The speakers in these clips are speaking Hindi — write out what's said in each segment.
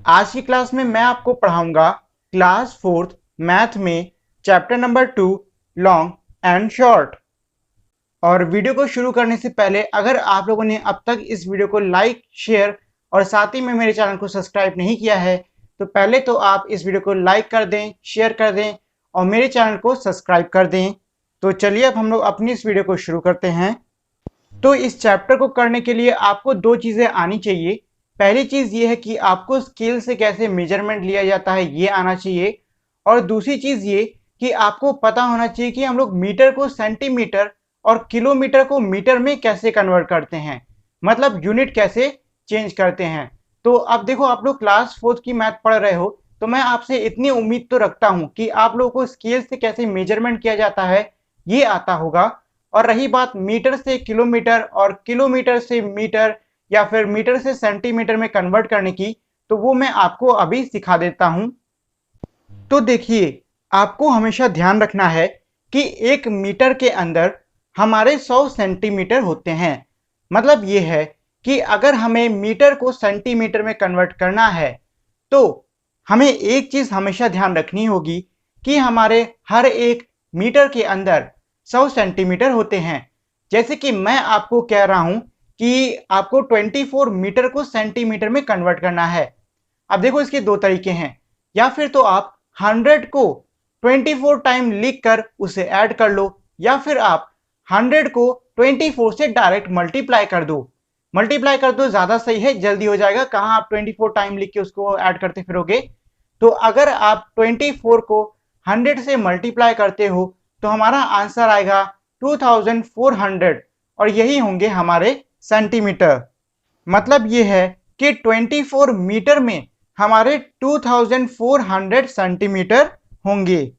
आज की क्लास में मैं आपको पढ़ाऊंगा क्लास फोर्थ मैथ में chapter number 2 long and short. और वीडियो को शुरू करने से पहले अगर आप लोगों ने अब तक इस वीडियो को लाइक शेयर और साथ ही में मेरे चैनल को सब्सक्राइब नहीं किया है तो पहले तो आप इस वीडियो को लाइक कर दें, शेयर कर दें और मेरे चैनल को सब्सक्राइब कर दें। तो चलिए अब हम लोग अपनी इस वीडियो को शुरू करते हैं। तो इस चैप्टर को करने के लिए आपको दो चीज़ें आनी चाहिए। पहली चीज़ ये है कि आपको स्केल से कैसे मेजरमेंट लिया जाता है ये आना चाहिए, और दूसरी चीज़ ये कि आपको पता होना चाहिए कि हम लोग मीटर को सेंटीमीटर और किलोमीटर को मीटर में कैसे कन्वर्ट करते हैं, मतलब यूनिट कैसे चेंज करते हैं। तो अब देखो, आप लोग क्लास फोर्थ की मैथ पढ़ रहे हो तो मैं आपसे इतनी उम्मीद तो रखता हूँ कि आप लोगों को स्केल से कैसे मेजरमेंट किया जाता है ये आता होगा। और रही बात मीटर से किलोमीटर और किलोमीटर से मीटर या फिर मीटर से सेंटीमीटर में कन्वर्ट करने की, तो वो मैं आपको अभी सिखा देता हूं। तो देखिए, आपको हमेशा ध्यान रखना है कि एक मीटर के अंदर हमारे 100 सेंटीमीटर होते हैं। मतलब ये है कि अगर हमें मीटर को सेंटीमीटर में कन्वर्ट करना है तो हमें एक चीज हमेशा ध्यान रखनी होगी कि हमारे हर एक मीटर के अंदर 100 सेंटीमीटर होते हैं। जैसे कि मैं आपको कह रहा हूं कि आपको 24 मीटर को सेंटीमीटर में कन्वर्ट करना है। अब देखो, इसके दो तरीके हैं। या फिर तो आप 100 को 24 टाइम लिख कर उसे ऐड कर लो, या फिर आप 100 को 24 से डायरेक्ट मल्टीप्लाई कर दो। मल्टीप्लाई कर दो ज्यादा सही है, जल्दी हो जाएगा। कहां आप 24 टाइम लिख के उसको ऐड करते फिरोगे। तो अगर आप 24 को 100 से मल्टीप्लाई करते हो तो हमारा आंसर आएगा 2400, और यही होंगे हमारे सेंटीमीटर। मतलब ये है कि 24 मीटर में हमारे 2400 सेंटीमीटर होंगे।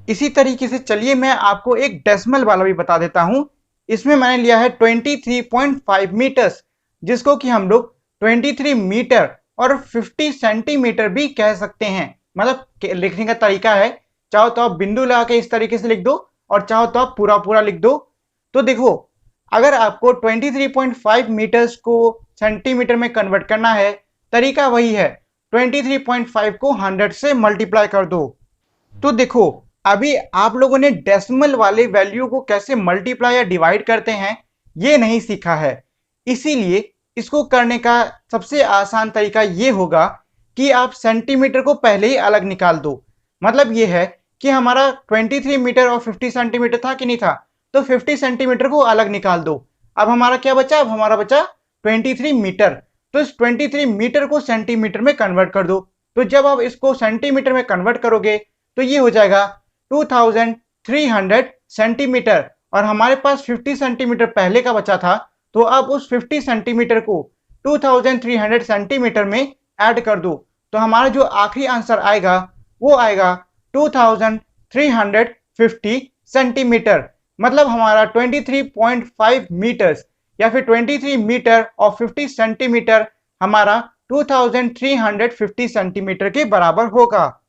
इसी तरीके से चलिए मैं आपको एक डेसिमल वाला भी बता देता हूं। इसमें मैंने लिया है 23.5 मीटर्स, जिसको कि हम लोग 23 मीटर और 50 सेंटीमीटर भी कह सकते हैं। मतलब लिखने का तरीका है, चाहो तो आप बिंदु लगा के इस तरीके से लिख दो और चाहो तो आप पूरा पूरा लिख दो। तो देखो, अगर आपको 23.5 मीटर्स को सेंटीमीटर में कन्वर्ट करना है, तरीका वही है, 23.5 को 100 से मल्टीप्लाई कर दो। तो देखो, अभी आप लोगों ने डेसिमल वाले वैल्यू को कैसे मल्टीप्लाई या डिवाइड करते हैं ये नहीं सीखा है। इसीलिए इसको करने का सबसे आसान तरीका ये होगा कि आप सेंटीमीटर को पहले ही अलग निकाल दो। मतलब ये है कि हमारा 23 मीटर और 50 सेंटीमीटर था कि नहीं था, तो 50 सेंटीमीटर को अलग निकाल दो। अब हमारा क्या बचा? अब हमारा बचा 23 मीटर। तो इस 23 मीटर को सेंटीमीटर में कन्वर्ट कर दो। तो जब आप इसको सेंटीमीटर में कन्वर्ट करोगे तो ये हो जाएगा 2300 सेंटीमीटर। और हमारे पास 50 सेंटीमीटर पहले का बचा था, तो अब उस 50 सेंटीमीटर को 2300 सेंटीमीटर में ऐड कर दो। तो हमारा जो आखिरी आंसर आएगा वो आएगा 2350 सेंटीमीटर। मतलब हमारा 23.5 मीटर्स या फिर 23 मीटर और 50 सेंटीमीटर हमारा 2350 सेंटीमीटर के बराबर होगा।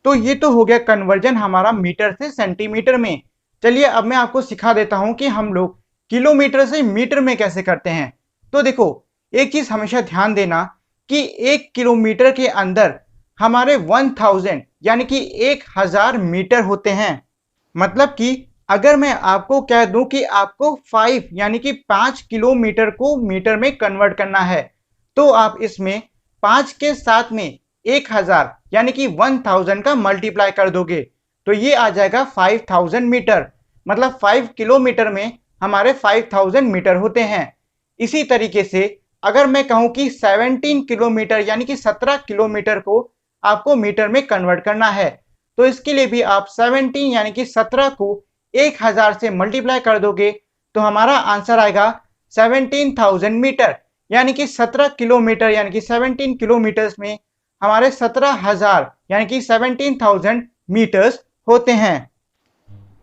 तो ये तो हो गया कन्वर्जन हमारा मीटर से सेंटीमीटर में। चलिए अब मैं आपको सिखा देता हूं कि हम लोग किलोमीटर से मीटर में कैसे करते हैं। तो देखो, एक चीज हमेशा ध्यान देना कि 1 किलोमीटर के अंदर हमारे 1000 यानी कि 1000 मीटर होते हैं। मतलब कि अगर मैं आपको कह दूं कि आपको 5 यानी कि 5 किलोमीटर को मीटर में कन्वर्ट करना है, तो आप इसमें 5 के साथ में 1000 यानी कि 1000 का मल्टीप्लाई कर दोगे तो ये आ जाएगा 5000 मीटर। मतलब 5 किलोमीटर में हमारे 5000 मीटर होते हैं। इसी तरीके से अगर मैं कहूं कि 17 किलोमीटर यानी कि 17 किलोमीटर को आपको मीटर में कन्वर्ट करना है, तो इसके लिए भी आप 17 यानी कि 17 को 1000 से मल्टीप्लाई कर दोगे तो हमारा आंसर आएगा 17,000 मीटर। यानी कि 17 किलोमीटर यानी कि 17 किलोमीटर्स में हमारे 17,000 यानी कि 17,000 मीटर्स होते हैं।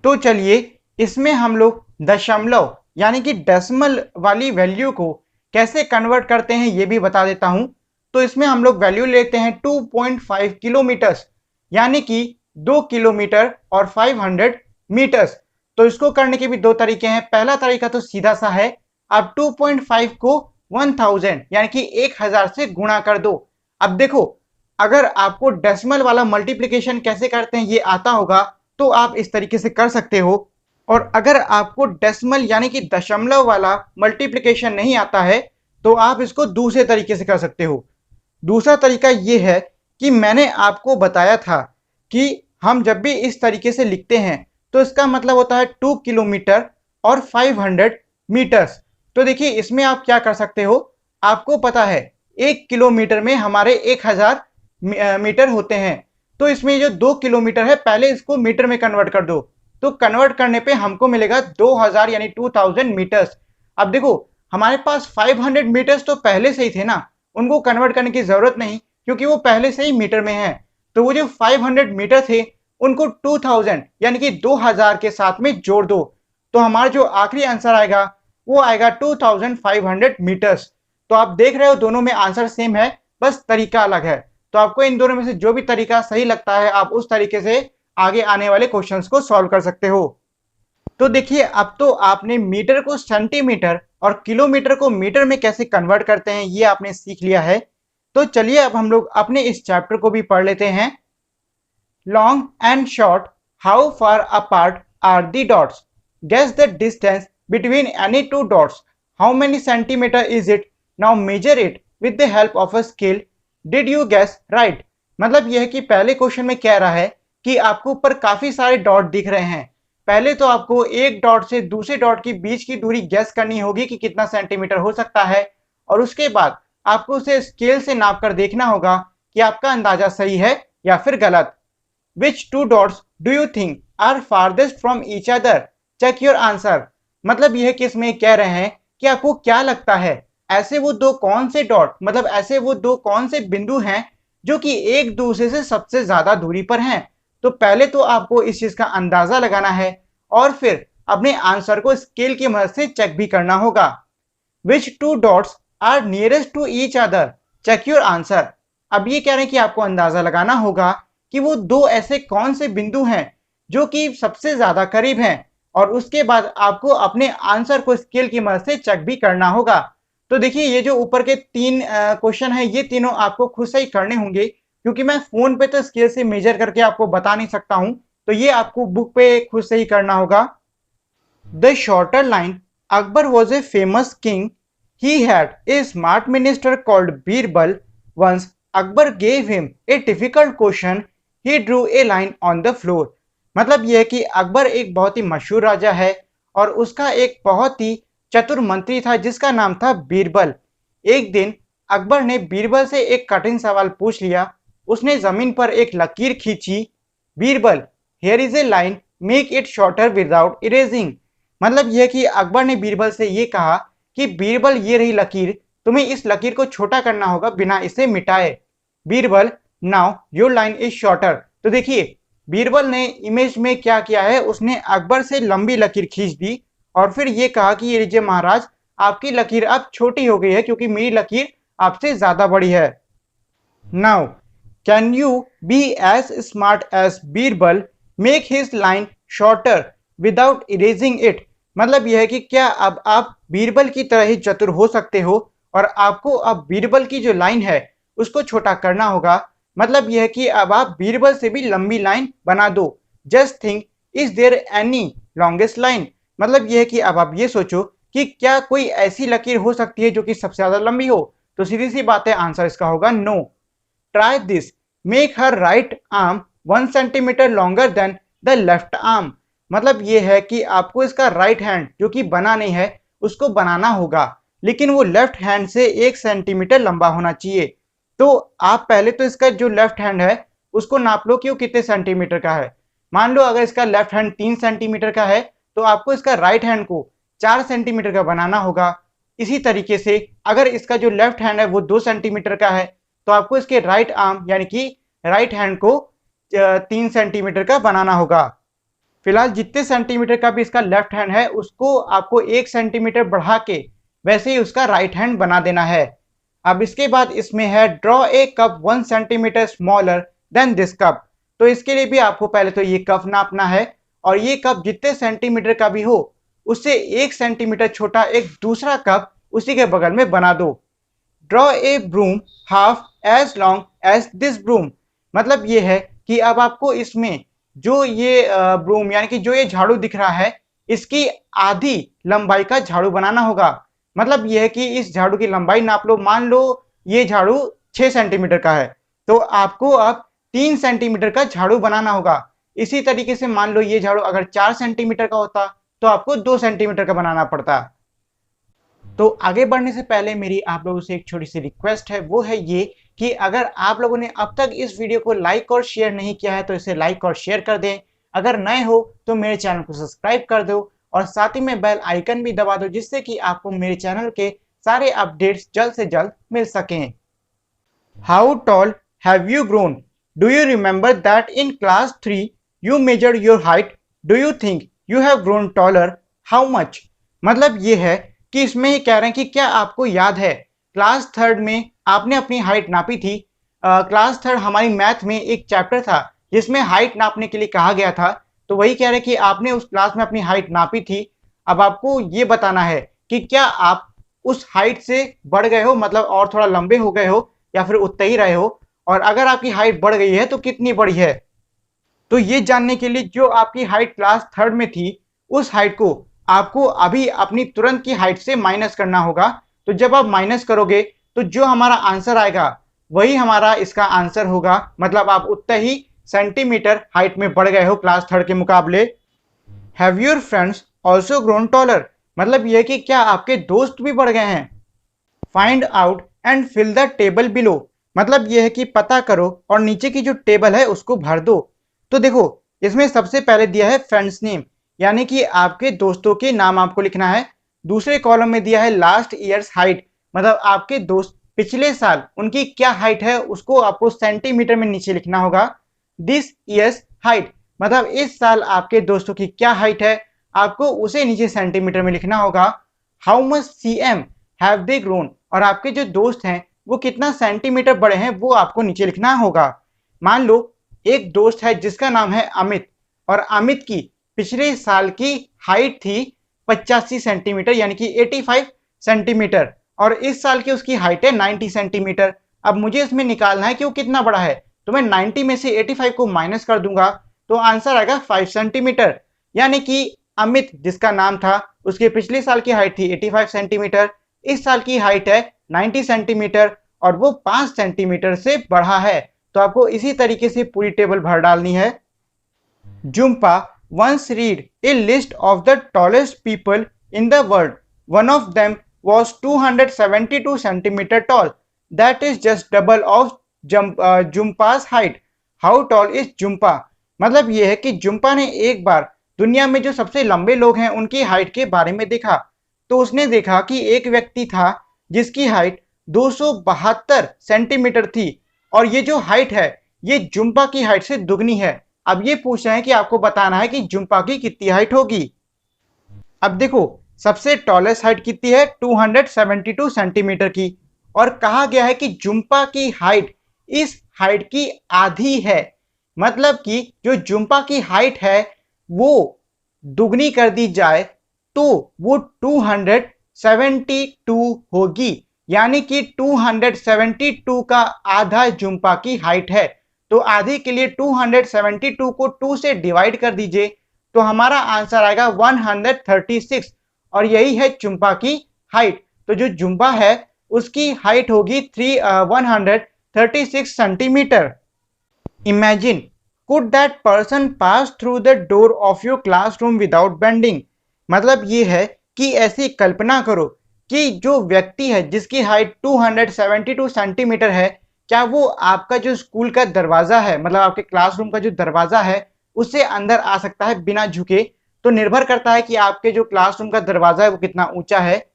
तो चलिए इसमें हम लोग दशमलव यानी कि डेसिमल वाली वैल्यू को कैसे कन्वर्ट करते हैं ये भी बता देता हूं। तो इसमें हम लोग वैल्यू लेते हैं 2.5 किलोमीटर्स यानी कि 2 किलोमीटर और 500 मीटर्स। तो इसको करने के भी दो तरीके हैं। पहला तरीका तो सीधा सा है, आप 2.5 को 1000 यानी कि 1000 से गुणा कर दो। अब देखो, अगर आपको डेसिमल वाला मल्टीप्लिकेशन कैसे करते हैं ये आता होगा तो आप इस तरीके से कर सकते हो, और अगर आपको डेसिमल यानी कि दशमलव वाला मल्टीप्लिकेशन नहीं आता है तो आप इसको दूसरे तरीके से कर सकते हो। दूसरा तरीका ये है कि मैंने आपको बताया था कि हम जब भी इस तरीके से लिखते हैं तो इसका मतलब होता है 2 किलोमीटर और 500 मीटर्स। तो देखिए इसमें आप क्या कर सकते हो, आपको पता है 1 किलोमीटर में हमारे 1000 मीटर होते हैं, तो इसमें जो 2 किलोमीटर है पहले इसको मीटर में कन्वर्ट कर दो, तो कन्वर्ट करने पे हमको मिलेगा 2000 यानी 2000 मीटर्स। अब देखो हमारे पास 500 मीटर्स तो पहले से ही थे ना, उनको कन्वर्ट करने की जरूरत नहीं क्योंकि वो पहले से ही मीटर में है। तो वो जो 500 मीटर थे उनको 2000 यानी कि 2000 के साथ में जोड़ दो, तो हमारा जो आखिरी आंसर आएगा वो आएगा 2500 मीटर्स। तो आप देख रहे हो दोनों में आंसर सेम है, बस तरीका अलग है। तो आपको इन दोनों में से जो भी तरीका सही लगता है आप उस तरीके से आगे आने वाले क्वेश्चंस को सॉल्व कर सकते हो। तो देखिए अब तो आपने मीटर को सेंटीमीटर और किलोमीटर को मीटर में कैसे कन्वर्ट करते हैं ये आपने सीख लिया है। तो चलिए अब हम लोग अपने इस चैप्टर को भी पढ़ लेते हैं। Long and short, how far apart are the dots, guess the distance between any two dots, how many centimetre is it, now measure it with the help of a scale, did you guess right. मतलब यह है कि पहले क्वेश्चन में कह रहा है कि आपको ऊपर काफी सारे डॉट दिख रहे हैं, पहले तो आपको एक डॉट से दूसरे डॉट के बीच की दूरी गैस करनी होगी कि कितना सेंटीमीटर हो सकता है, और उसके बाद आपको उसे स्केल से नाप कर देखना होगा कि आपका अंदाजा सही है या फिर गलत। Which two dots do you think are farthest from each other, check your answer. मतलब यह कि इसमें कह रहे हैं कि आपको क्या लगता है ऐसे वो दो कौन से डॉट, मतलब ऐसे वो दो कौन से बिंदु हैं जो कि एक दूसरे से सबसे ज्यादा दूरी पर हैं। तो पहले तो आपको इस चीज का अंदाजा लगाना है और फिर अपने आंसर को स्केल की मदद से चेक भी करना होगा। Which two dots are nearest to each other, check your answer. अब ये कह रहे हैं कि आपको अंदाजा लगाना होगा कि वो दो ऐसे कौन से बिंदु हैं जो कि सबसे ज्यादा करीब हैं, और उसके बाद आपको अपने आंसर को स्केल की मदद से चेक भी करना होगा। तो देखिए ये जो ऊपर के तीन क्वेश्चन है ये तीनों आपको खुद से ही करने होंगे क्योंकि मैं फोन पे तो स्केल से मेजर करके आपको बता नहीं सकता हूं, तो ये आपको बुक पे खुद से ही करना होगा। The shorter line, Akbar was a famous king, he had a smart minister called Birbal, once Akbar gave him a difficult question, he drew a line on the floor. मतलब यह है कि अकबर एक बहुत ही मशहूर राजा है और उसका एक बहुत ही चतुर मंत्री था जिसका नाम था बीरबल। एक दिन अकबर ने बीरबल से एक कठिन सवाल पूछ लिया, उसने जमीन पर एक लकीर खींची, Birbal here is a line, make it shorter without erasing. मतलब यह कि अकबर ने बीरबल से ये कहा कि बीरबल ये रही लकीर, तुम्हें इस लकीर को छोटा करना होगा बिना इसे मिटाए। Birbal now your line is shorter. तो देखिए बीरबल ने इमेज में क्या किया है, उसने अकबर से लंबी लकीर खींच दी और फिर ये कहा कि ये लीजिए महाराज आपकी लकीर अब छोटी हो गई है क्योंकि मेरी लकीर आपसे ज्यादा बड़ी है। Now can you be as smart as Birbal, make his line shorter without erasing it. मतलब यह है कि क्या अब आप बीरबल की तरह ही चतुर हो सकते हो और आपको अब बीरबल की जो लाइन है उसको छोटा करना होगा। मतलब यह है कि अब आप बीरबल से भी लंबी लाइन बना दो। Just think, is there any longest line. मतलब यह है कि अब आप ये सोचो कि क्या कोई ऐसी लकीर हो सकती है जो कि सबसे ज्यादा लंबी हो। तो सीधी सी बात है, आंसर इसका होगा no. Try this, make her right arm 1 centimetre longer than the left arm. मतलब ये है कि आपको इसका राइट हैंड जो कि बना नहीं है उसको बनाना होगा, लेकिन वो लेफ्ट हैंड से 1 सेंटीमीटर लंबा होना चाहिए। तो आप पहले तो इसका जो लेफ्ट हैंड है उसको नाप लो कि वो कितने सेंटीमीटर का है। मान लो अगर इसका लेफ्ट हैंड 3 सेंटीमीटर का है तो आपको इसका राइट हैंड को 4 सेंटीमीटर का बनाना होगा। इसी तरीके से अगर इसका जो लेफ्ट हैंड है वो 2 सेंटीमीटर का है तो आपको इसके राइट आर्म यानी कि राइट हैंड को 3 सेंटीमीटर का बनाना होगा। फिलहाल जितने सेंटीमीटर का भी इसका लेफ्ट हैंड है उसको आपको 1 सेंटीमीटर बढ़ा के वैसे ही उसका राइट हैंड बना देना है। अब इसके बाद इसमें है draw a cup 1 centimetre smaller than this cup. तो इसके लिए भी आपको पहले तो ये कप नापना है और ये कप जितने सेंटीमीटर का भी हो उससे 1 सेंटीमीटर छोटा एक दूसरा कप उसी के बगल में बना दो। Draw a broom half as long as this broom. मतलब ये है कि अब आपको इसमें जो ये ब्रूम यानी कि जो ये झाड़ू दिख रहा है इसकी आधी लंबाई का झाड़ू बनाना होगा। मतलब ये है कि इस झाड़ू की लंबाई नाप लो, मान लो ये झाड़ू 6 सेंटीमीटर का है तो आपको अब 3 सेंटीमीटर का झाड़ू बनाना होगा। इसी तरीके से मान लो ये झाड़ू अगर 4 सेंटीमीटर का होता तो आपको 2 सेंटीमीटर का बनाना पड़ता। तो आगे बढ़ने से पहले मेरी आप लोगों से एक छोटी सी रिक्वेस्ट है, वो है ये कि अगर आप लोगों ने अब तक इस वीडियो को लाइक और शेयर नहीं किया है तो इसे लाइक और शेयर कर दें। अगर नए हो तो मेरे चैनल को सब्सक्राइब कर दो और साथ ही में बेल आइकन भी दबा दो जिससे कि आपको मेरे चैनल के सारे अपडेट्स जल्द से जल्द मिल सकें। How tall have you grown? Do you remember that in class 3 you measured your height? Do you think you have grown taller? How much? मतलब ये है कि इसमें ये कह रहे हैं कि क्या आपको याद है क्लास 3 में आपने अपनी हाइट नापी थी। क्लास 3 हमारी मैथ में एक चैप्टर था जिसमें हाइट नापने के लिए कहा गया था। तो वही कह रहे हैं कि आपने उस क्लास में अपनी हाइट नापी थी। अब आपको ये बताना है कि क्या आप उस हाइट से बढ़ गए हो, मतलब और थोड़ा लंबे हो गए हो या फिर उतने ही रहे हो, और अगर आपकी हाइट बढ़ गई है तो कितनी बढ़ी है। तो ये जानने के लिए जो आपकी हाइट क्लास 3 में थी उस हाइट को आपको अभी अपनी तुरंत की हाइट से माइनस करना होगा। तो जब आप माइनस करोगे तो जो हमारा आंसर आएगा वही हमारा इसका आंसर होगा। मतलब आप उतने ही सेंटीमीटर हाइट में बढ़ गए हो क्लास 3 के मुकाबले। Have your friends also grown taller? मतलब यह कि क्या आपके दोस्त भी बढ़ गए हैं। Find out and fill the table below. मतलब यह है कि पता करो और नीचे की जो टेबल है उसको भर दो। तो देखो इसमें सबसे पहले दिया है फ्रेंड्स नेम, यानी कि आपके दोस्तों के नाम आपको लिखना है। दूसरे कॉलम में दिया है लास्ट ईयर्स हाइट, मतलब आपके दोस्त पिछले साल उनकी क्या हाइट है उसको आपको सेंटीमीटर में नीचे लिखना होगा। दिस ईयर्स हाइट, मतलब इस साल आपके दोस्तों की क्या हाइट है आपको उसे नीचे सेंटीमीटर में लिखना होगा। How much cm have they grown, और आपके जो दोस्त हैं वो कितना सेंटीमीटर बड़े हैं वो आपको नीचे लिखना होगा। मान लो एक दोस्त है जिसका नाम है अमित, और अमित की पिछले साल की हाइट थी 85 सेंटीमीटर यानी कि 85 सेंटीमीटर, और इस साल की उसकी हाइट है 90 सेंटीमीटर। अब मुझे इसमें निकालना है कि वो कितना बड़ा है, तो मैं 90 में से 85 को माइनस कर दूंगा तो आंसर आएगा 5 सेंटीमीटर। यानी कि अमित जिसका नाम था उसके पिछले साल की हाइट थी 85 सेंटीमीटर, इस साल की हाइट है 90 सेंटीमीटर और वो 5 सेंटीमीटर से बढ़ा है। तो आपको इसी तरीके से पूरी टेबल भर डालनी है। Jhumpa once read a list of the tallest people in the world. One of them was 272 centimeter tall. That is just double of Jumpa's height. How tall is Jumpa? मतलब ये है कि जुम्पा ने एक बार दुनिया में जो सबसे लंबे लोग हैं उनकी हाइट के बारे में देखा। तो उसने देखा कि एक व्यक्ति था जिसकी हाइट 272 सेंटीमीटर थी, और ये जो हाइट है ये जुम्पा की हाइट से दुगनी है। अब ये पूछ रहे हैं कि आपको बताना है कि जुम्पा की कितनी हाइट होगी। अब देखो सबसे टॉलेस्ट हाइट कितनी है 272 सेंटीमीटर की, और कहा गया है कि जुम्पा की हाइट इस हाइट की आधी है। मतलब कि जो जुम्पा की हाइट है वो दुगनी कर दी जाए तो वो 272 होगी, यानी कि 272 का आधा जुम्पा की हाइट है। तो आधी के लिए 272 को 2 से डिवाइड कर दीजिए तो हमारा आंसर आएगा 136, और यही है जुम्पा की हाइट। तो जो जुम्पा है उसकी हाइट होगी 136 centimetre. Imagine could that person pass through the door of your classroom without bending? मतलब ये है कि ऐसी कल्पना करो कि जो व्यक्ति है जिसकी हाइट 272 सेंटीमीटर है, क्या वो आपका जो स्कूल का दरवाजा है, मतलब आपके क्लासरूम का जो दरवाजा है उससे अंदर आ सकता है बिना झुके। तो निर्भर करता है कि आपके जो क्लासरूम का दरवाजा है वो कितना ऊंचा है।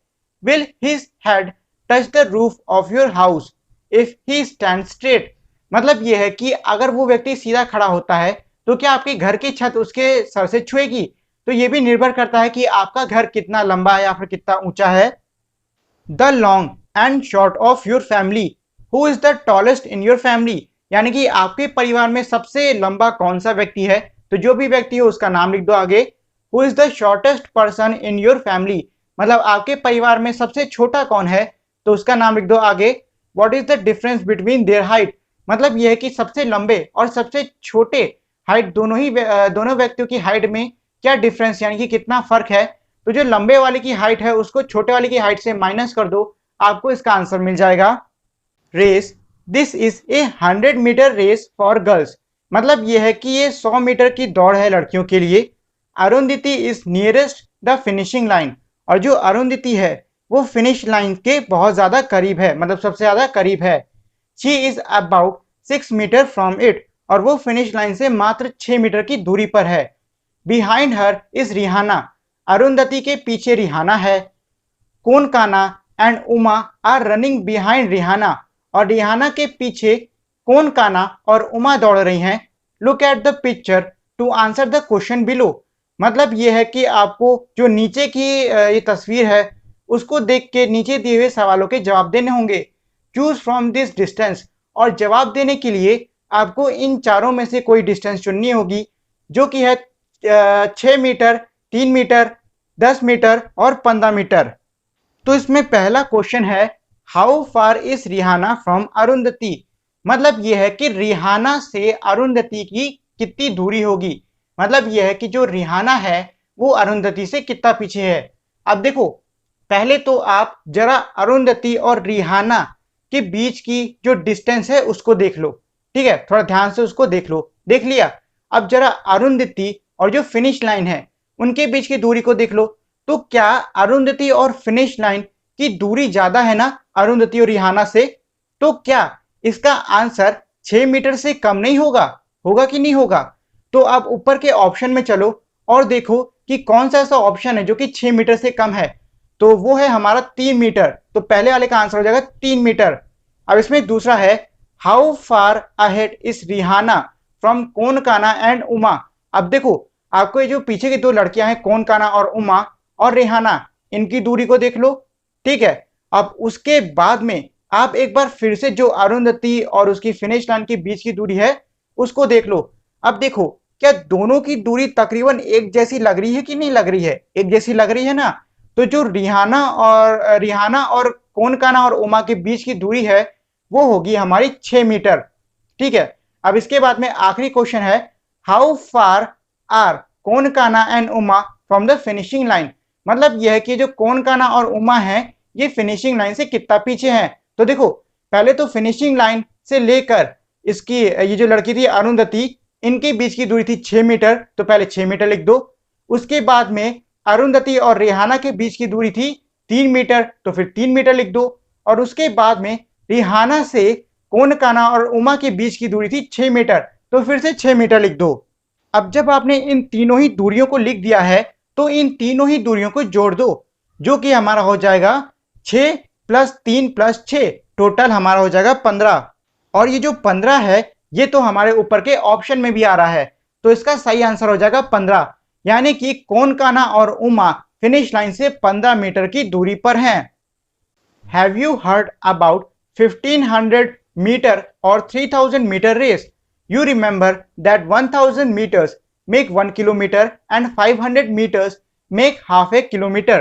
Will his head touch the roof of your house if he stand straight? मतलब यह है कि अगर वो व्यक्ति सीधा खड़ा होता है तो क्या आपके घर की छत उसके सर से छुएगी। तो ये भी निर्भर करता है कि आपका घर कितना लंबा है या फिर कितना ऊंचा है। The long and short of your family, who is the tallest in your family? यानी कि आपके परिवार में सबसे लंबा कौन सा व्यक्ति है, तो जो भी व्यक्ति हो उसका नाम लिख दो आगे। Who is the shortest person in your family, मतलब आपके परिवार में सबसे छोटा कौन है तो उसका नाम लिख दो आगे। What is the difference between their height? मतलब यह है कि सबसे लंबे और सबसे छोटे हाइट दोनों व्यक्तियों की हाइट में क्या डिफरेंस यानी कि कितना फर्क है। तो जो लंबे वाले की हाइट है उसको छोटे वाले की हाइट से माइनस कर दो, आपको इसका आंसर मिल जाएगा। Race, this is a 100 metre race for girls, मतलब यह है कि ये 100 मीटर की दौड़ है लड़कियों के लिए। Arundhati is nearest the finishing line, और जो अरुंधति है वो फिनिश लाइन के बहुत ज्यादा करीब है, मतलब सबसे ज्यादा करीब है। She is about 6 metre from it, और वो फिनिश लाइन से मात्र 6 मीटर की दूरी पर है। Behind her is Rihana, Arundhati के पीछे रिहाना है। Konkana and Uma are running behind Rihana, और रिहाना के पीछे कोनकाना और उमा दौड़ रही हैं। Look at the picture to answer the question below, मतलब यह है कि आपको जो नीचे की ये तस्वीर है उसको देख के नीचे दिए हुए सवालों के जवाब देने होंगे। चूज फ्रॉम दिस डिस्टेंस, और जवाब देने के लिए आपको इन चारों में से कोई डिस्टेंस चुननी होगी, जो कि है 6 मीटर, 3 मीटर, 10 मीटर और 15 मीटर। तो इसमें पहला क्वेश्चन है, how far is Rihana from Arundhati, मतलब यह है कि रिहाना से अरुंधति की कितनी दूरी होगी। मतलब यह है कि जो रिहाना है वो अरुंधति से कितना पीछे है। अब देखो, पहले तो आप जरा अरुंधति और रिहाना के बीच की जो डिस्टेंस है उसको देख लो, ठीक है, थोड़ा ध्यान से उसको देख लो। देख लिया? अब जरा अरुंधति और जो फिनिश लाइन है उनके बीच की दूरी को देख लो। तो क्या अरुंधति और फिनिश लाइन की दूरी ज्यादा है ना अरुंधति और रिहाना से? तो क्या इसका आंसर 6 मीटर से कम नहीं होगा? होगा कि नहीं होगा? तो आप ऊपर के ऑप्शन में चलो और देखो कि कौन सा ऐसा ऑप्शन है जो कि 6 मीटर से कम है। तो वो है हमारा 3 मीटर, तो पहले वाले का आंसर हो जाएगा 3 मीटर। अब इसमें दूसरा है, how far ahead is Rihana from Konkana and Uma. अब देखो, आपको ये जो पीछे की दो लड़कियां हैं कोनकाना और उमा और रिहाना, इनकी दूरी को देख लो, ठीक है। अब उसके बाद में आप एक बार फिर से जो अरुंधति और उसकी फिनिश लाइन के बीच की दूरी है उसको देख लो। अब देखो, क्या दोनों की दूरी तकरीबन एक जैसी लग रही है कि नहीं लग रही है? एक जैसी लग रही है ना। तो जो रिहाना और कोनकाना और उमा के बीच की दूरी है वो होगी हमारी 6 मीटर, ठीक है। अब इसके बाद में आखिरी क्वेश्चन है, how far are Konkana and Uma from the finishing line, मतलब यह है कि जो कोनकाना और उमा है ये फिनिशिंग लाइन से कितना पीछे हैं। तो देखो, पहले तो फिनिशिंग लाइन से लेकर इसकी ये जो लड़की थी अरुंधति, इनके बीच की दूरी थी 6 मीटर, तो पहले 6 मीटर लिख दो। उसके बाद में अरुंधति और रिहाना के बीच की दूरी थी 3 मीटर, तो फिर 3 मीटर लिख दो। और उसके बाद में रिहाना से कोनकाना और उमा के बीच की दूरी थी 6 मीटर, तो फिर से 6 मीटर लिख दो। अब जब आपने इन तीनों ही दूरियों को लिख दिया है तो इन तीनों ही दूरियों को जोड़ दो, जो कि हमारा हो जाएगा 6 + 3 + 6, टोटल हमारा हो जाएगा 15। और ये जो 15 है ये तो हमारे ऊपर के ऑप्शन में भी आ रहा है, तो इसका सही आंसर हो जाएगा 15, यानी कि कोनकाना और उमा फिनिश लाइन से 15 मीटर की दूरी पर हैं। Have you heard about 1500 metre और 3000 metre race? You remember that 1000 meters make 1 kilometer and 500 meters make half a kilometer।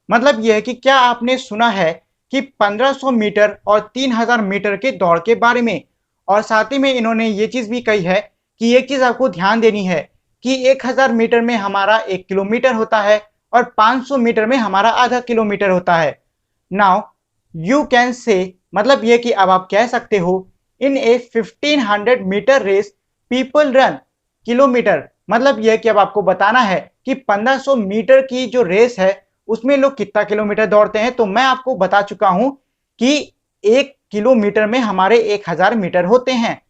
मतलब यह है कि क्या आपने सुना है कि 1500 मीटर और 3000 मीटर के दौड़ के बारे में। और साथ ही में इन्होंने ये चीज भी कही है कि एक चीज आपको ध्यान देनी है कि 1000 मीटर में हमारा 1 किलोमीटर होता है और 500 मीटर में हमारा आधा किलोमीटर होता है। नाउ यू कैन से, मतलब यह कि अब आप कह सकते हो, in a 1500 metre race people run kilometre, मतलब यह कि अब आपको बताना है कि 1500 मीटर की जो रेस है उसमें लोग कितना किलोमीटर दौड़ते हैं। तो मैं आपको बता चुका हूं कि 1 किलोमीटर में हमारे 1000 मीटर होते हैं,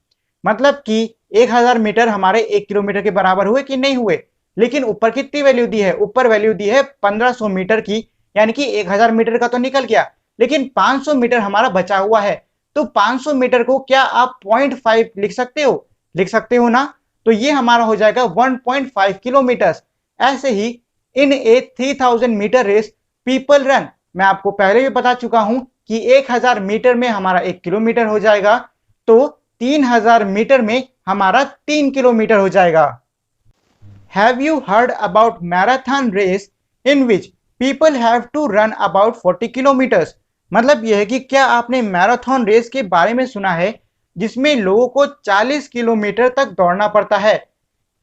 मतलब कि 1000 मीटर हमारे 1 किलोमीटर के बराबर हुए कि नहीं हुए। लेकिन ऊपर कितनी वैल्यू दी है? ऊपर वैल्यू दी है 1500 मीटर की, यानी कि 1000 मीटर का तो निकल गया, लेकिन 500 मीटर हमारा बचा हुआ है। तो 500 मीटर को क्या आप 0.5 लिख सकते हो? लिख सकते हो ना। तो ये हमारा हो जाएगा 1.5 किलोमीटर। ऐसे ही इन ए 3000 मीटर रेस पीपल रन, मैं आपको पहले भी बता चुका हूं कि 1000 मीटर में हमारा 1 किलोमीटर हो जाएगा, तो 3000 मीटर में हमारा 3 किलोमीटर हो जाएगा। Have you heard about marathon race in which people have to run about 40 kilometres? मतलब यह है कि क्या आपने मैराथन रेस के बारे में सुना है जिसमें लोगों को 40 किलोमीटर तक दौड़ना पड़ता है।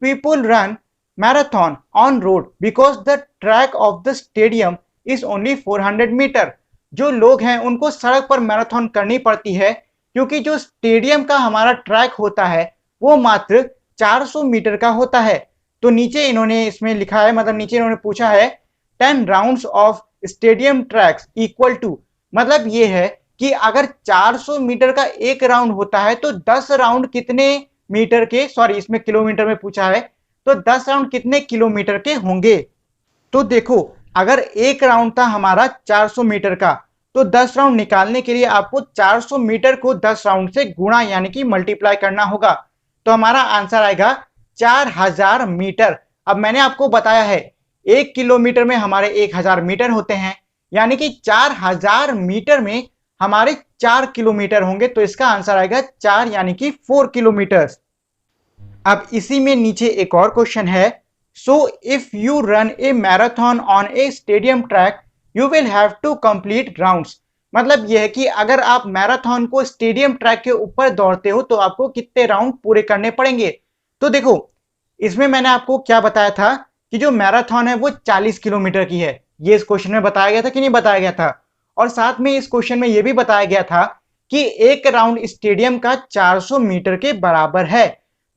People run marathon on road because the track of the stadium is only 400 metre. जो लोग हैं उनको सड़क पर मैराथन करनी पड़ती है क्योंकि जो स्टेडियम का हमारा ट्रैक होता है वो मात्र 400 मीटर का होता है। तो नीचे इन्होंने इसमें लिखा है, मतलब नीचे इन्होंने पूछा है 10 rounds of stadium tracks equal to, मतलब ये है कि अगर 400 मीटर का एक राउंड होता है तो 10 राउंड कितने मीटर के, सॉरी इसमें किलोमीटर में पूछा है, तो 10 राउंड कितने किलोमीटर के होंगे। तो देखो अगर एक राउंड था हमारा 400 मीटर का, तो 10 राउंड निकालने के लिए आपको 400 मीटर को 10 राउंड से गुणा यानी कि मल्टीप्लाई करना होगा। तो हमारा आंसर आएगा 4000 मीटर। अब मैंने आपको बताया है 1 किलोमीटर में हमारे 1000 मीटर होते हैं, यानी कि 4000 मीटर में हमारे 4 किलोमीटर होंगे। तो इसका आंसर आएगा 4 यानी कि 4 किलोमीटर। अब इसी में नीचे एक और क्वेश्चन है, so if you run a marathon on a stadium track you will have to complete rounds. मतलब यह है कि अगर आप मैराथन को स्टेडियम ट्रैक के ऊपर दौड़ते हो तो आपको कितने राउंड पूरे करने पड़ेंगे। तो देखो इसमें मैंने आपको क्या बताया था कि जो मैराथन है वो 40 किलोमीटर की है। ये इस क्वेश्चन में बताया गया था कि नहीं बताया गया था। और साथ में इस क्वेश्चन में यह भी बताया गया था कि एक राउंड स्टेडियम का 400 मीटर के बराबर है।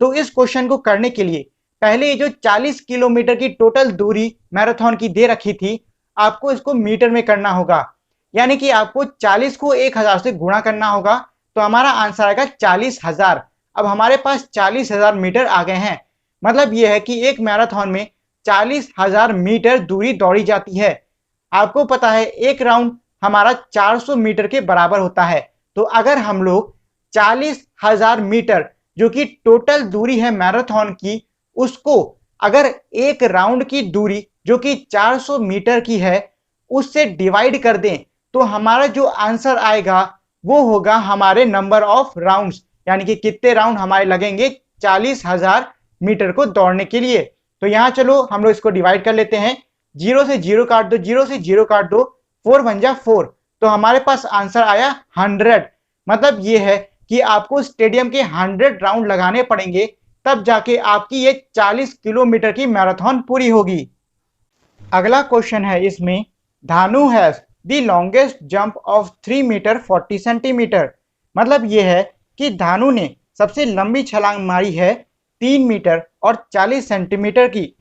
तो इस क्वेश्चन को करने के लिए पहले ये जो 40 किलोमीटर की टोटल दूरी मैराथन की दे रखी थी, आपको इसको मीटर में करना होगा, यानी कि आपको 40 को 1000 से गुणा करना होगा। तो हमारा आंसर आएगा 40,000। अब हमारे पास 40,000 मीटर आ गए हैं। मतलब यह है कि एक मैराथन में 40,000 मीटर दूरी दौड़ी जाती है। आपको पता है एक राउंड हमारा 400 मीटर के बराबर होता है। तो अगर हम लोग 40,000 मीटर जो कि टोटल दूरी है मैराथन की, उसको अगर एक राउंड की दूरी जो कि 400 मीटर की है उससे डिवाइड कर दें तो हमारा जो आंसर आएगा वो होगा हमारे नंबर ऑफ राउंड्स, यानी कि कितने राउंड हमारे लगेंगे 40,000 मीटर को दौड़ने के लिए। तो यहां चलो हम लोग इसको डिवाइड कर लेते हैं। 0 से 0 काट दो, 0 से 0 काट दो, 4 बन जा 4। तो हमारे पास आंसर आया 100। मतलब ये है कि आपको स्टेडियम के 100 राउंड लगाने पड़ेंगे तब जाके आपकी ये 40 किलोमीटर की मैराथन पूरी होगी। अगला क्वेश्चन है इसमें, Dhanu has the longest jump of 3 metre 40 centimetre. मतलब ये है कि धानु ने सबसे लंबी छलांग मारी है 3 मीटर और 40 सेंटीमीटर की।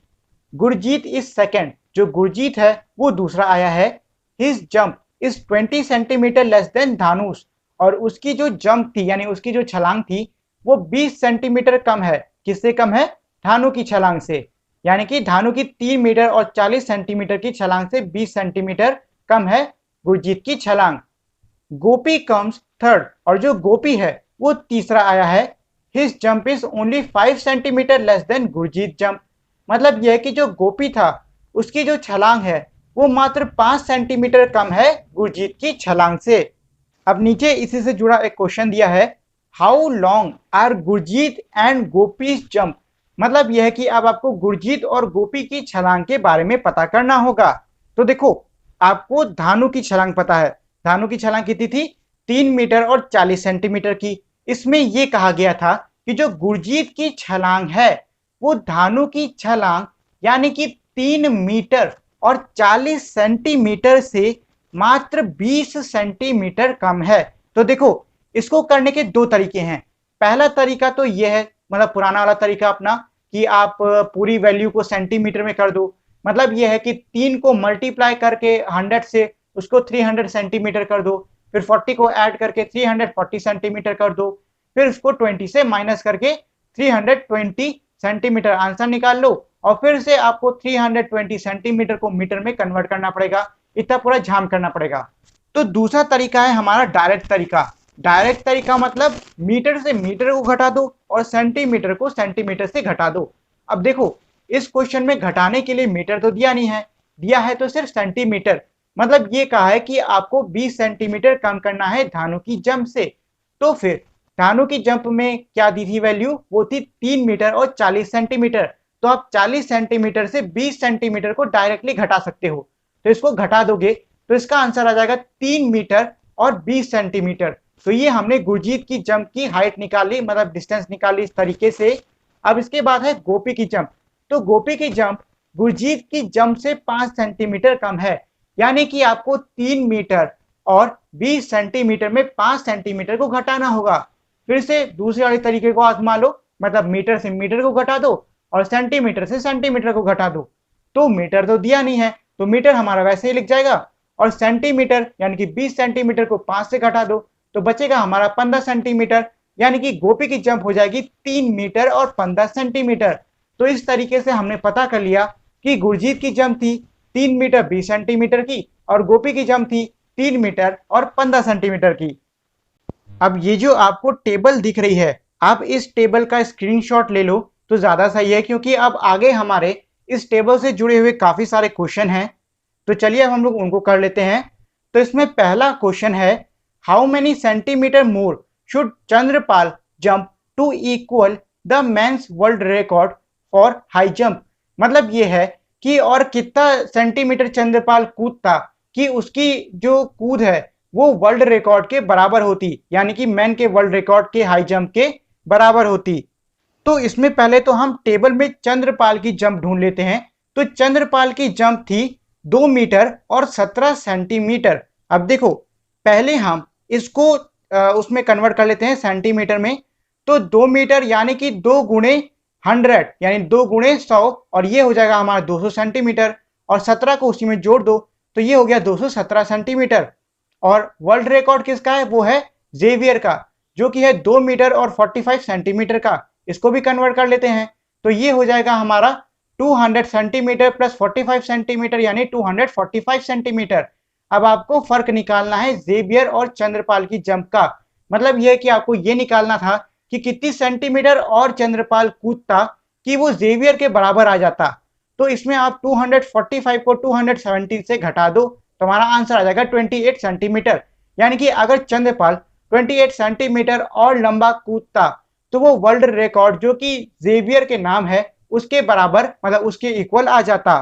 गुरजीत इज सेकंड, जो गुरजीत है वो दूसरा आया है। His jump is 20 centimetre less than Dhanush, और उसकी जो जंप थी यानी उसकी जो छलांग थी वो 20 सेंटीमीटर कम है। किससे कम है? धानु की छलांग से। यानी कि धानु की 3 मीटर और 40 सेंटीमीटर की छलांग से 20 सेंटीमीटर कम है गुरजीत की छलांग। गोपी कम्स थर्ड, और जो गोपी है वो तीसरा आया है। His jump is only 5 centimetre less then Gurjeet jump. मतलब यह है कि जो गोपी था उसकी जो छलांग है वो मात्र 5 सेंटीमीटर कम है गुरजीत की छलांग से। अब नीचे इसी से जुड़ा एक क्वेश्चन दिया है, how long are Gurjeet and Gopi jump. मतलब यह है कि अब आपको गुरजीत और गोपी की छलांग के बारे में पता करना होगा। तो देखो आपको धानु की छलांग पता है, धानु की छलांग कितनी थी? 3 मीटर और 40 सेंटीमीटर की। इसमें यह कहा गया था कि जो गुरजीत की छलांग है वो धानु की छलांग यानी कि 3 मीटर और 40 सेंटीमीटर से मात्र 20 सेंटीमीटर कम है। तो देखो इसको करने के दो तरीके हैं। पहला तरीका तो यह है, मतलब पुराना वाला तरीका अपना, कि आप पूरी वैल्यू को सेंटीमीटर में कर दो। मतलब यह है कि 3 को मल्टीप्लाई करके 100 से उसको 300 सेंटीमीटर कर दो, फिर 40 को ऐड करके 340 सेंटीमीटर कर दो, फिर उसको 20 से माइनस करके 320 सेंटीमीटर आंसर निकाल लो, और फिर से आपको 320 सेंटीमीटर को मीटर में कन्वर्ट करना पड़ेगा। इतना पूरा झाम करना पड़ेगा। तो दूसरा तरीका है हमारा डायरेक्ट तरीका। डायरेक्ट तरीका मतलब मीटर से मीटर को घटा दो और सेंटीमीटर को सेंटीमीटर से घटा दो। अब देखो इस क्वेश्चन में घटाने के लिए मीटर तो दिया नहीं है, दिया है तो सिर्फ सेंटीमीटर। मतलब ये कहा है कि आपको 20 सेंटीमीटर कम करना है धानु की जंप से। तो फिर धानु की जंप में क्या दी थी वैल्यू? वो थी 3 मीटर और 40 सेंटीमीटर। तो आप 40 सेंटीमीटर से 20 सेंटीमीटर को डायरेक्टली घटा सकते हो। तो इसको घटा दोगे तो इसका आंसर आ जाएगा 3 मीटर और 20 सेंटीमीटर। तो ये हमने गुरजीत की जंप की हाइट निकाली, मतलब डिस्टेंस निकाली इस तरीके से। अब इसके बाद है गोपी की जंप। तो गोपी की जंप गुरजीत की जंप से 5 सेंटीमीटर कम है, यानी कि आपको 3 मीटर और 20 सेंटीमीटर में 5 सेंटीमीटर को घटाना होगा। फिर से दूसरे वाले तरीके को आजमा लो, मतलब मीटर से मीटर को घटा दो और सेंटीमीटर से सेंटीमीटर को घटा दो। तो मीटर तो दिया नहीं है, तो मीटर हमारा वैसे ही लिख जाएगा, और सेंटीमीटर यानी कि 20 सेंटीमीटर को 5 से घटा दो तो बचेगा हमारा 15 सेंटीमीटर, यानी कि गोपी की जंप हो जाएगी 3 मीटर और 15 सेंटीमीटर। तो इस तरीके से हमने पता कर लिया कि गुरजीत की जंप थी 3 मीटर 20 सेंटीमीटर की और गोपी की जंप थी 3 मीटर और 15 सेंटीमीटर की। अब ये जो आपको टेबल दिख रही है, आप इस टेबल का स्क्रीनशॉट ले लो तो ज्यादा सही है, क्योंकि अब आगे हमारे इस टेबल से जुड़े हुए काफी सारे क्वेश्चन हैं। तो चलिए अब हम लोग उनको कर लेते हैं। तो इसमें पहला क्वेश्चन है, how many centimetre more should Chandrapal jump to equal the men's world record for high jump. मतलब ये है कि और कितना सेंटीमीटर चंद्रपाल कूदता कि उसकी जो कूद है वो वर्ल्ड रिकॉर्ड के बराबर होती, यानी कि मैन के वर्ल्ड रिकॉर्ड के हाई जंप के बराबर होती। तो इसमें पहले तो हम टेबल में चंद्रपाल की जंप ढूंढ लेते हैं। तो चंद्रपाल की जंप थी 2 मीटर और 17 सेंटीमीटर। अब देखो, पहले हम इसको उसमें कन्वर्ट कर लेते हैं सेंटीमीटर में। तो 2 मीटर यानी कि 2 गुणे 100 यानी 2 गुणे 100, और ये हो जाएगा हमारा 200 सेंटीमीटर, और 17 को उसी में जोड़ दो तो ये हो गया 217 सेंटीमीटर। और वर्ल्ड रिकॉर्ड किसका है? वो है जेवियर का, जो कि है 2 मीटर और 45 सेंटीमीटर का। इसको भी कन्वर्ट कर लेते हैं तो ये हो जाएगा हमारा 200 सेंटीमीटर प्लस 45 सेंटीमीटर यानी 245 सेंटीमीटर। अब आपको फर्क निकालना है जेवियर और चंद्रपाल की जंप का। मतलब यह है कि आपको ये निकालना था कि कितनी सेंटीमीटर और चंद्रपाल कूदता कि वो जेवियर के बराबर आ जाता। तो इसमें आप 245 को 217 से घटा दो तो हमारा आंसर आ जाएगा 28 सेंटीमीटर। यानी कि अगर चंद्रपाल 28 सेंटीमीटर और लंबा कूदता तो वो वर्ल्ड रिकॉर्ड जो कि जेवियर के नाम है उसके बराबर, मतलब उसके इक्वल आ जाता।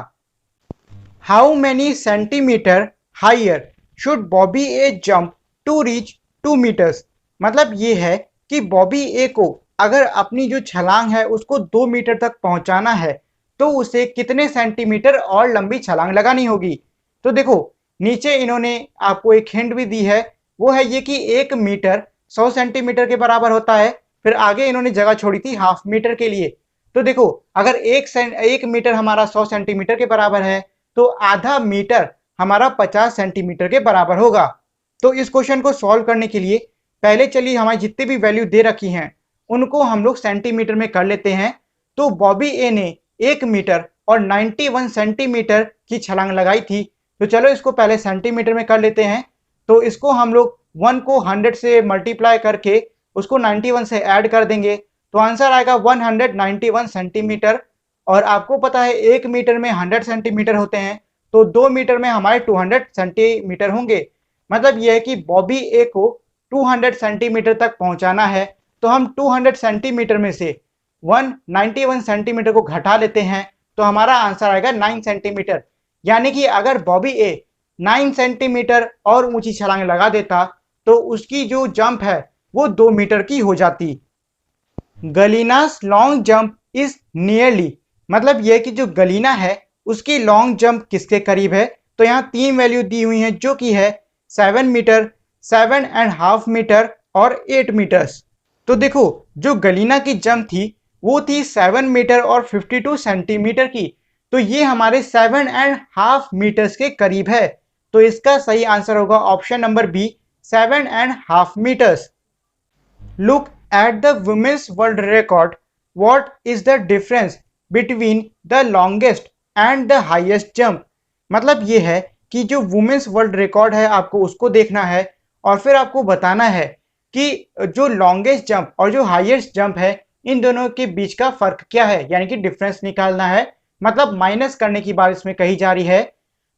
How many centimetre higher should Bobby a jump to reach 2 metres. मतलब ये है कि बॉबी ए को अगर अपनी जो छलांग है उसको 2 मीटर तक पहुंचाना है तो उसे कितने सेंटीमीटर और लंबी छलांग लगानी होगी। तो देखो, नीचे इन्होंने आपको एक हिंट भी दी है, वो है ये कि 1 मीटर 100 सेंटीमीटर के बराबर होता है। फिर आगे इन्होंने जगह छोड़ी थी हाफ मीटर के लिए। तो देखो, अगर 1 मीटर हमारा 100 सेंटीमीटर के बराबर है तो आधा मीटर हमारा 50 सेंटीमीटर के बराबर होगा। तो इस क्वेश्चन को सॉल्व करने के लिए पहले चलिए हमारी जितनी भी वैल्यू दे रखी हैं उनको हम लोग सेंटीमीटर में कर लेते हैं। तो बॉबी ए ने 1 मीटर और 91 सेंटीमीटर की छलांग लगाई थी। तो चलो इसको पहले सेंटीमीटर में कर लेते हैं। तो इसको हम लोग 1 को 100 से मल्टीप्लाई करके उसको 91 से ऐड कर देंगे तो आंसर आएगा 191 सेंटीमीटर। और आपको पता है 1 मीटर में 100 सेंटीमीटर होते हैं, तो 2 मीटर में हमारे 200 सेंटीमीटर होंगे। मतलब यह है कि बॉबी ए को 200 सेंटीमीटर तक पहुंचाना है। तो हम 200 सेंटीमीटर में से 191 सेंटीमीटर को घटा लेते हैं तो हमारा आंसर आएगा 9 सेंटीमीटर। यानी कि अगर बॉबी ए 9 सेंटीमीटर और ऊंची छलांग लगा देता तो उसकी जो जंप है वो 2 मीटर की हो जाती। गलीनास लॉन्ग जंप इज नियरली, मतलब यह कि जो गलीना है उसकी लॉन्ग जंप किसके करीब है। तो यहाँ 3 वैल्यू दी हुई है जो कि है 7 मीटर, 7.5 मीटर और 8 मीटर्स। तो देखो, जो गलीना की जंप थी वो थी 7 मीटर और 52 सेंटीमीटर की। तो ये हमारे 7.5 मीटर्स के करीब है। तो इसका सही आंसर होगा option number B, 7.5 metres. Look at the women's world record, what is the difference between the longest and the highest jump. मतलब ये है कि जो वुमेन्स वर्ल्ड रिकॉर्ड है आपको उसको देखना है और फिर आपको बताना है कि जो लॉन्गेस्ट जंप और जो हाईएस्ट जंप है इन दोनों के बीच का फर्क क्या है, यानी कि डिफरेंस निकालना है। मतलब माइनस करने की बात इसमें कही जा रही है।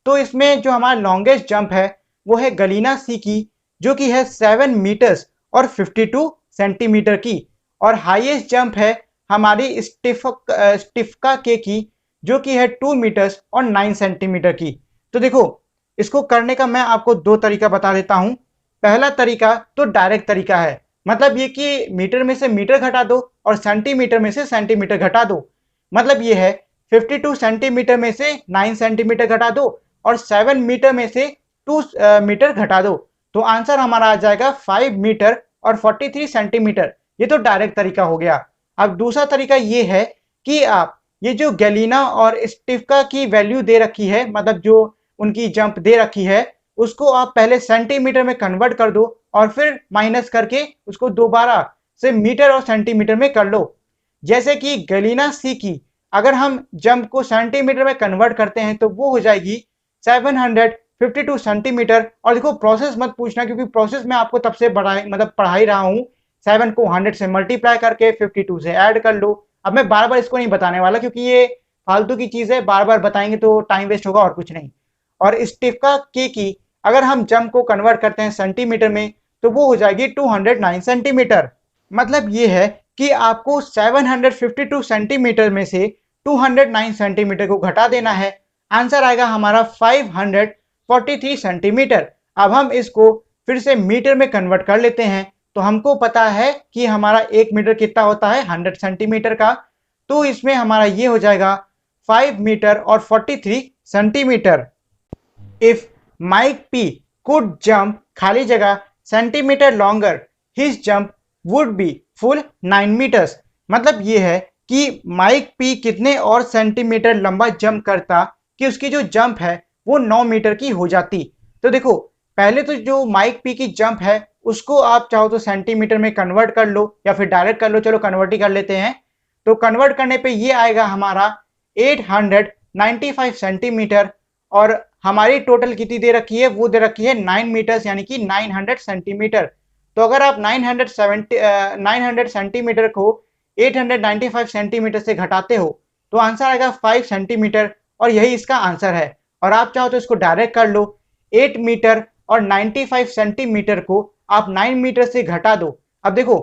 तो इसमें जो हमारा लॉन्गेस्ट जंप है वो है गलीना सी की, जो कि है 7 मीटर्स और 52 सेंटीमीटर की। और हाईएस्ट जंप है हमारी स्टिफका के की, जो कि है 2 मीटर्स और 9 सेंटीमीटर की। तो देखो, इसको करने का मैं आपको 2 तरीका बता देता हूं। पहला तरीका तो डायरेक्ट तरीका है, मतलब ये कि मीटर में से मीटर घटा दो और सेंटीमीटर में से सेंटीमीटर घटा दो। मतलब ये है 52 सेंटीमीटर में से 9 सेंटीमीटर घटा दो और 7 मीटर में से 2 मीटर घटा दो, तो आंसर हमारा आ जाएगा 5 मीटर और 43 सेंटीमीटर। ये तो डायरेक्ट तरीका हो गया। अब दूसरा तरीका ये है कि आप ये जो गैलीना और स्टिफका की वैल्यू दे रखी है, मतलब जो उनकी जंप दे रखी है, उसको आप पहले सेंटीमीटर में कन्वर्ट कर दो और फिर माइनस करके उसको दोबारा से मीटर और सेंटीमीटर में कर लो। जैसे कि गैलीना सी की अगर हम जंप को सेंटीमीटर में कन्वर्ट करते हैं तो वो हो जाएगी 752 सेंटीमीटर। और देखो प्रोसेस मत पूछना, क्योंकि प्रोसेस मैं आपको तब से पढ़ा ही रहा हूँ। 7 को 100 से मल्टीप्लाई करके 52 से ऐड कर लो। अब मैं बार बार इसको नहीं बताने वाला, क्योंकि ये फालतू की चीज है, बार बार बताएंगे तो टाइम वेस्ट होगा और कुछ नहीं। और स्टिफका के की अगर हम जंप को कन्वर्ट करते हैं सेंटीमीटर में तो वो हो जाएगी 209 सेंटीमीटर। मतलब ये है कि आपको 752 सेंटीमीटर में से 209 सेंटीमीटर को घटा देना है। आंसर आएगा हमारा 543 सेंटीमीटर। अब हम इसको फिर से मीटर में कन्वर्ट कर लेते हैं, तो हमको पता है कि हमारा 1 मीटर कितना होता है 100 सेंटीमीटर का, तो इसमें हमारा ये हो जाएगा 5 मीटर और 43 centimetre. If Mike P could jump खाली जगह centimetre longer, his jump would be full 9 metres. मतलब ये है कि माइक पी कितने और सेंटीमीटर लंबा जंप करता कि उसकी जो जंप है वो 9 मीटर की हो जाती। तो देखो पहले तो जो माइक पी की जंप है उसको आप चाहो तो सेंटीमीटर में कन्वर्ट कर लो या फिर डायरेक्ट कर लो। चलो कन्वर्ट ही कर लेते हैं। तो कन्वर्ट करने पे ये आएगा हमारा 895 सेंटीमीटर और हमारी टोटल कितनी दे रखी है, वो दे रखी है 9 मीटर्स यानी कि 900 सेंटीमीटर। तो अगर आप 900 सेंटीमीटर को 895 सेंटीमीटर से घटाते हो तो आंसर आएगा 5 सेंटीमीटर और यही इसका आंसर है। और आप चाहो तो इसको डायरेक्ट कर लो, 8 मीटर और 95 सेंटीमीटर को आप 9 मीटर से घटा दो। अब देखो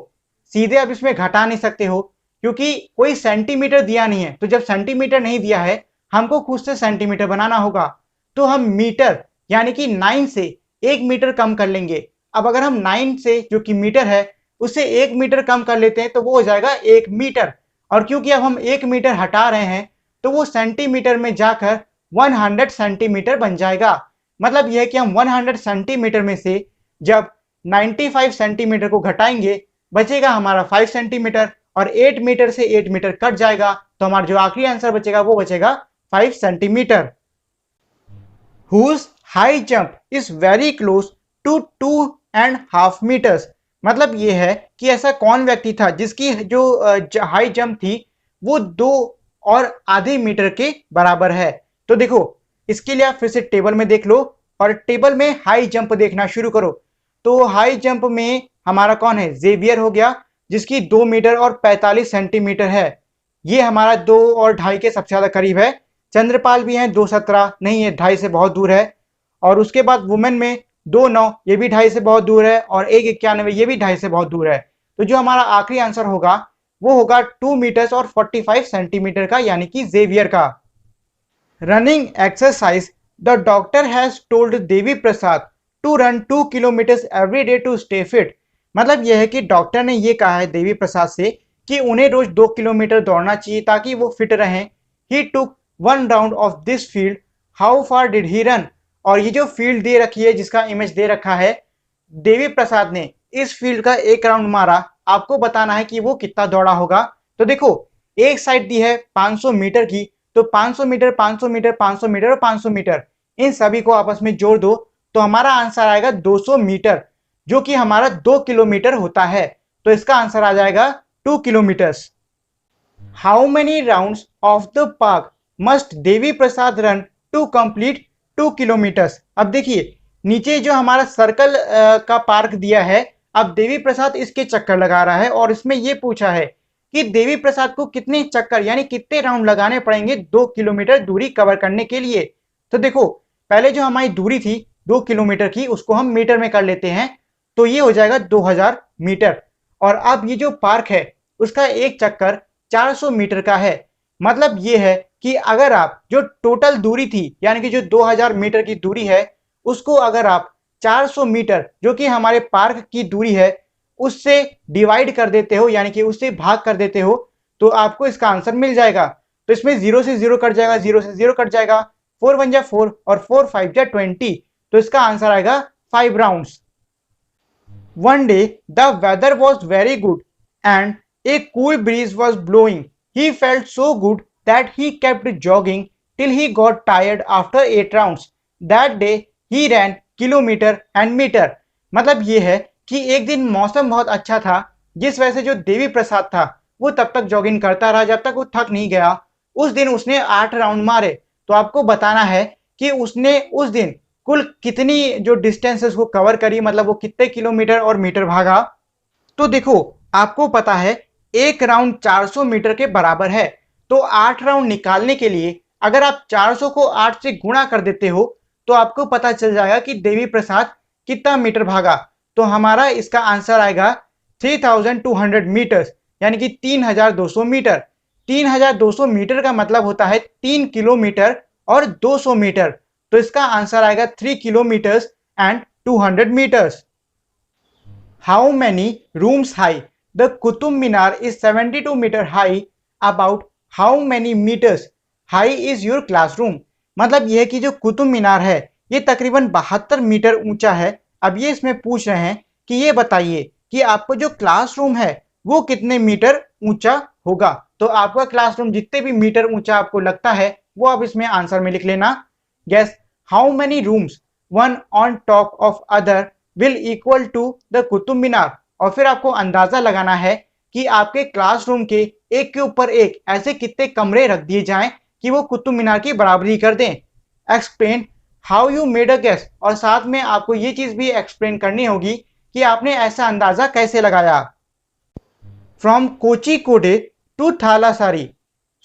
सीधे अब इसमें घटा नहीं सकते हो क्योंकि कोई सेंटीमीटर दिया नहीं है, तो जब सेंटीमीटर नहीं दिया है हमको खुद से सेंटीमीटर बनाना होगा। तो हम मीटर यानी कि 9 से 1 मीटर कम कर लेंगे। अब अगर हम 9 से जो कि मीटर है उससे 1 मीटर कम कर लेते हैं तो वो हो जाएगा 1 मीटर। और क्योंकि अब हम 1 मीटर हटा रहे हैं तो वो सेंटीमीटर में जाकर 100 सेंटीमीटर बन जाएगा। मतलब यह है कि हम 100 सेंटीमीटर में से जब 95 सेंटीमीटर को घटाएंगे बचेगा हमारा 5 सेंटीमीटर और 8 मीटर से 8 मीटर कट जाएगा, तो हमारा जो आखिरी आंसर बचेगा वो बचेगा 5 centimetre. Whose high jump is very close to 2.5 meters। मतलब ये है कि ऐसा कौन व्यक्ति था जिसकी जो हाई जंप थी वो 2.5 मीटर के बराबर है। तो देखो इसके लिए आप फिर से टेबल में देख लो और टेबल में हाई जंप देखना शुरू करो। तो हाई जंप में हमारा कौन है, जेवियर हो गया जिसकी 2 मीटर और 45 सेंटीमीटर है। ये हमारा 2 और 2.5 के सबसे ज्यादा करीब है। चंद्रपाल भी हैं 2.17, नहीं है 2.5 से बहुत दूर है। और उसके बाद वुमेन में 2.9, ये भी 2.5 से बहुत दूर है। और 1.91 ये भी 2.5 से बहुत दूर है। तो जो हमारा आखिरी आंसर होगा वो होगा 2 मीटर्स और 45 सेंटीमीटर का, यानी कि जेवियर का। Running exercise, the doctor has told Devi Prasad to run 2 kilometres every day to stay fit. मतलब यह है कि डॉक्टर ने ये कहा है देवी प्रसाद से कि उन्हें रोज 2 किलोमीटर दौड़ना चाहिए ताकि वो फिट रहें। ही टुक 1 round of this field, how far did he run. और ये जो फील्ड दे रखी है जिसका इमेज दे रखा है, देवी प्रसाद ने इस फील्ड का 1 राउंड मारा। आपको बताना है कि वो कितना दौड़ा होगा। तो देखो एक साइड दी है 500 मीटर की, तो 500 मीटर 500 मीटर 500 मीटर और 500 मीटर इन सभी को आपस में जोड़ दो तो हमारा आंसर आएगा 200 मीटर, जो कि हमारा 2 किलोमीटर होता है। तो इसका आंसर आ जाएगा 2 kilometres. How many rounds of the park must Devi Prasad run to complete 2 kilometres. अब देखिए नीचे जो हमारा सर्कल का पार्क दिया है, अब देवी प्रसाद इसके चक्कर लगा रहा है और इसमें यह पूछा है कि देवी प्रसाद को कितने चक्कर यानी कितने राउंड लगाने पड़ेंगे 2 किलोमीटर दूरी कवर करने के लिए। तो देखो पहले जो हमारी दूरी थी 2 किलोमीटर की उसको हम मीटर में कर लेते हैं, तो ये हो जाएगा 2000 मीटर। और अब ये जो पार्क है उसका एक चक्कर 400 मीटर का है। मतलब ये है कि अगर आप जो टोटल दूरी थी यानी कि जो 2000 मीटर की दूरी है उसको अगर आप 400 मीटर जो कि हमारे पार्क की दूरी है उससे डिवाइड कर देते हो, यानी कि उससे भाग कर देते हो, तो आपको इसका आंसर मिल जाएगा। तो इसमें 0 से 0 कट जाएगा, 0 से 0 कट जाएगा, 4 1 जा 4 और 4 5 जा 20, तो इसका आंसर आएगा 5 rounds. One day the weather was very good and a cool breeze was blowing. He felt so good that he kept jogging till he got tired after 8 rounds. That day he ran kilometer and meter. मतलब ये है कि एक दिन मौसम बहुत अच्छा था जिस वजह से जो देवी प्रसाद था वो तब तक जॉगिंग करता रहा जब तक वो थक नहीं गया। उस दिन उसने 8 राउंड मारे। तो आपको बताना है कि उसने उस दिन कुल कितनी जो डिस्टेंसेस को कवर करी, मतलब वो कितने किलोमीटर और मीटर भागा। तो देखो आपको पता है एक राउंड 400 मीटर के बराबर है, तो 8 राउंड निकालने के लिए अगर आप 400 को 8 से गुणा कर देते हो तो आपको पता चल जाएगा कि देवी प्रसाद कितना मीटर भागा। तो हमारा इसका आंसर आएगा 3200 मीटर्स, यानी कि 3200 मीटर। 3200 मीटर का मतलब होता है 3 किलोमीटर और 200 मीटर। तो इसका आंसर आएगा 3 kilometres and 200 metres. How many rooms high? The Qutub Minar is 72 metre high. About how many metres high is your classroom? मतलब यह कि जो कुतुब मीनार है ये तकरीबन 72 मीटर ऊंचा है। अब ये इसमें पूछ रहे हैं कि ये बताइए कि आपको जो क्लासरूम है वो कितने मीटर ऊंचा होगा। तो आपका क्लासरूम जितने भी मीटर ऊंचा आपको लगता है वो आप इसमें आंसर में लिख लेना। Guess how many rooms one on top of other will equal to the Qutub Minar. और फिर आपको अंदाजा लगाना है कि आपके क्लासरूम के एक के ऊपर एक ऐसे कितने कमरे रख दिए जाएं कि वो कुतुब मीनार की बराबरी कर दें। Explain how you made a guess. और साथ में आपको ये चीज भी एक्सप्लेन करनी होगी कि आपने ऐसा अंदाजा कैसे लगाया। From Kozhikode to Thalassery,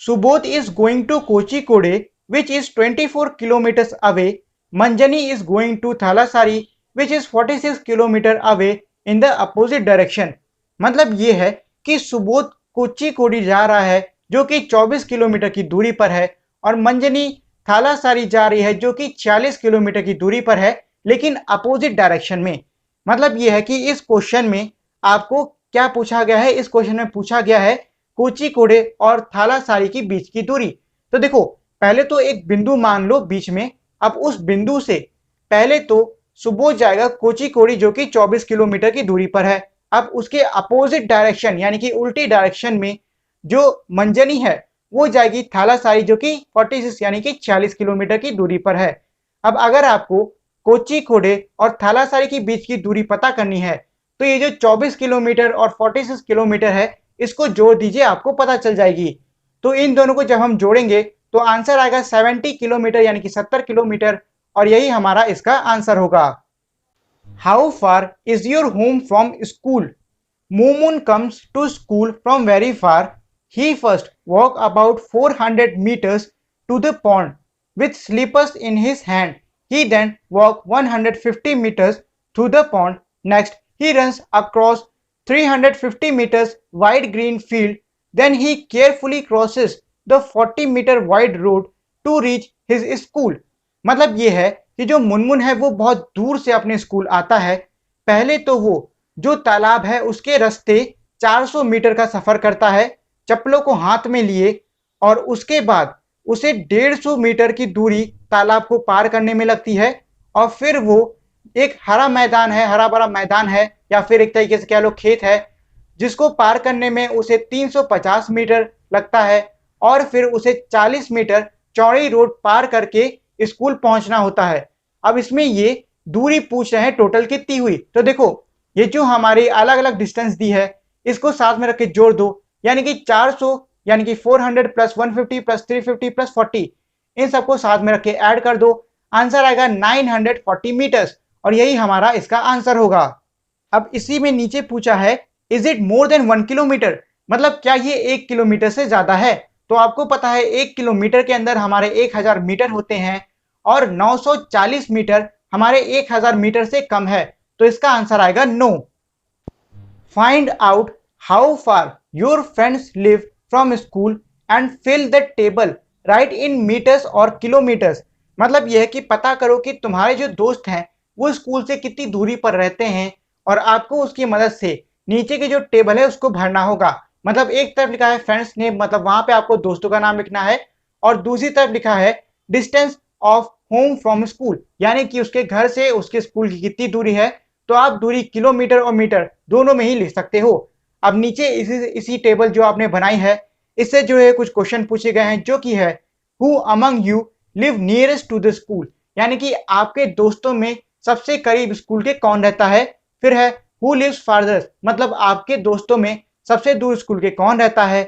Subodh is going to Kozhikode which is 24 kilometers away. Manjani is going to Thalasari which is 46 kilometer away in the opposite direction. मतलब ये है कि सुबोध कोचीकोडी जा रहा है जो कि 24 किलोमीटर की दूरी पर है और मंजनी थालासारी जा रही है जो कि 40 किलोमीटर की दूरी पर है, लेकिन अपोजिट डायरेक्शन में। मतलब ये है कि इस क्वेश्चन में आपको क्या पूछा गया है, इस क्वेश्चन में पूछा गया है कोचीकोडे और थालासारी की बीच की दूरी। तो देखो पहले तो एक बिंदु मान लो बीच में। अब उस बिंदु से पहले तो सुबोध जाएगा कोचीकोडी जो कि 24 किलोमीटर की दूरी पर है। अब उसके अपोजिट डायरेक्शन यानी कि उल्टी डायरेक्शन में जो मंजनी है वो जाएगी थालासारी जो कि 46 यानी कि 40 किलोमीटर की दूरी पर है। अब अगर आपको कोचीकोडे और थालासारी की बीच की दूरी पता करनी है तो ये जो 24 किलोमीटर और 46 किलोमीटर है इसको जोड़ दीजिए, आपको पता चल जाएगी। तो इन दोनों को जब हम जोड़ेंगे तो आंसर आएगा 70 किलोमीटर यानी कि 70 किलोमीटर, और यही हमारा इसका आंसर होगा। How far is your home from school? Momun comes to school from very far. He first walk about 400 meters to the pond with slippers in his hand. He then walk 150 meters through the pond. Next he runs across 350 meters wide green field. Then he carefully crosses the 40-meter wide road to reach his school. मतलब ये है कि जो मुनमुन है वो बहुत दूर से अपने स्कूल आता है। पहले तो वो जो तालाब है उसके रास्ते 400 मीटर का सफर करता है चप्पलों को हाथ में लिए, और उसके बाद उसे 150 मीटर की दूरी तालाब को पार करने में लगती है। और फिर वो एक हरा मैदान है, हरा भरा मैदान है या फिर एक तरीके से कह लो खेत है, जिसको पार करने में उसे 350 मीटर लगता है। और फिर उसे 40 मीटर चौड़ी रोड पार करके स्कूल पहुंचना होता है। अब इसमें ये दूरी पूछ रहे हैं टोटल कितनी हुई। तो देखो ये जो हमारी अलग अलग डिस्टेंस दी है इसको साथ में रख के जोड़ दो, यानी कि 400 यानी कि 400 प्लस 150 प्लस 350 प्लस 40, इन सबको साथ में रख के ऐड कर दो। आंसर आएगा 940 मीटर्स, और यही हमारा इसका आंसर होगा। अब इसी में नीचे पूछा है is it more than 1 kilometre? मतलब क्या ये 1 किलोमीटर से ज्यादा है? तो आपको पता है 1 किलोमीटर के अंदर हमारे 1000 मीटर होते हैं और 940 मीटर हमारे 1000 मीटर से कम है। तो इसका आंसर आएगा no. Find out how far your friends live from school and fill the table right in metres और किलोमीटर्स। मतलब यह है कि पता करो कि तुम्हारे जो दोस्त हैं वो स्कूल से कितनी दूरी पर रहते हैं और आपको उसकी मदद से नीचे के जो टेबल है उसको भरना होगा। मतलब एक तरफ लिखा है फ्रेंड्स नेम, मतलब वहां पे आपको दोस्तों का नाम लिखना है, और दूसरी तरफ लिखा है distance of home from school, यानी कि उसके घर से उसके स्कूल की कितनी दूरी है। तो आप दूरी किलोमीटर और मीटर दोनों में ही लिख सकते हो। अब नीचे इसी टेबल जो आपने बनाई है, इससे जो है कुछ क्वेश्चन पूछे गए हैं, जो कि है who among you live nearest to the school, यानी कि आपके दोस्तों में सबसे करीब स्कूल के कौन रहता है। फिर है हु लिव्स फारदर, मतलब आपके दोस्तों में सबसे दूर स्कूल के कौन रहता है।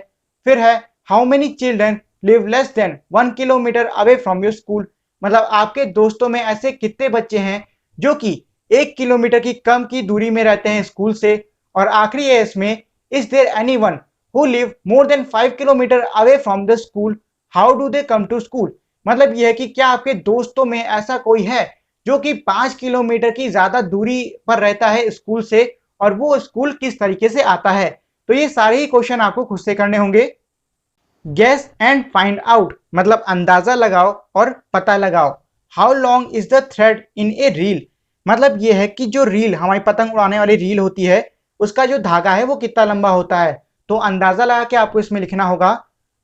फिर है how many children live less than 1 kilometre away from your school, मतलब आपके दोस्तों में ऐसे कितने बच्चे हैं जो कि 1 किलोमीटर की कम की दूरी में रहते हैं स्कूल से। और आखिरी है इसमें is there anyone who live more than 5 kilometre away from the school, how do they come to school, मतलब यह है कि क्या आपके दोस्तों में ऐसा कोई है जो कि 5 किलोमीटर की ज्यादा दूरी पर रहता है स्कूल से, और वो स्कूल किस तरीके से आता है। तो ये सारे ही क्वेश्चन आपको खुद से करने होंगे। गेस एंड फाइंड आउट, मतलब अंदाजा लगाओ और पता लगाओ। How long is the thread in A reel, मतलब यह है कि जो रील हमारी पतंग उड़ाने वाली रील होती है उसका जो धागा है वो कितना लंबा होता है। तो अंदाजा लगा के आपको इसमें लिखना होगा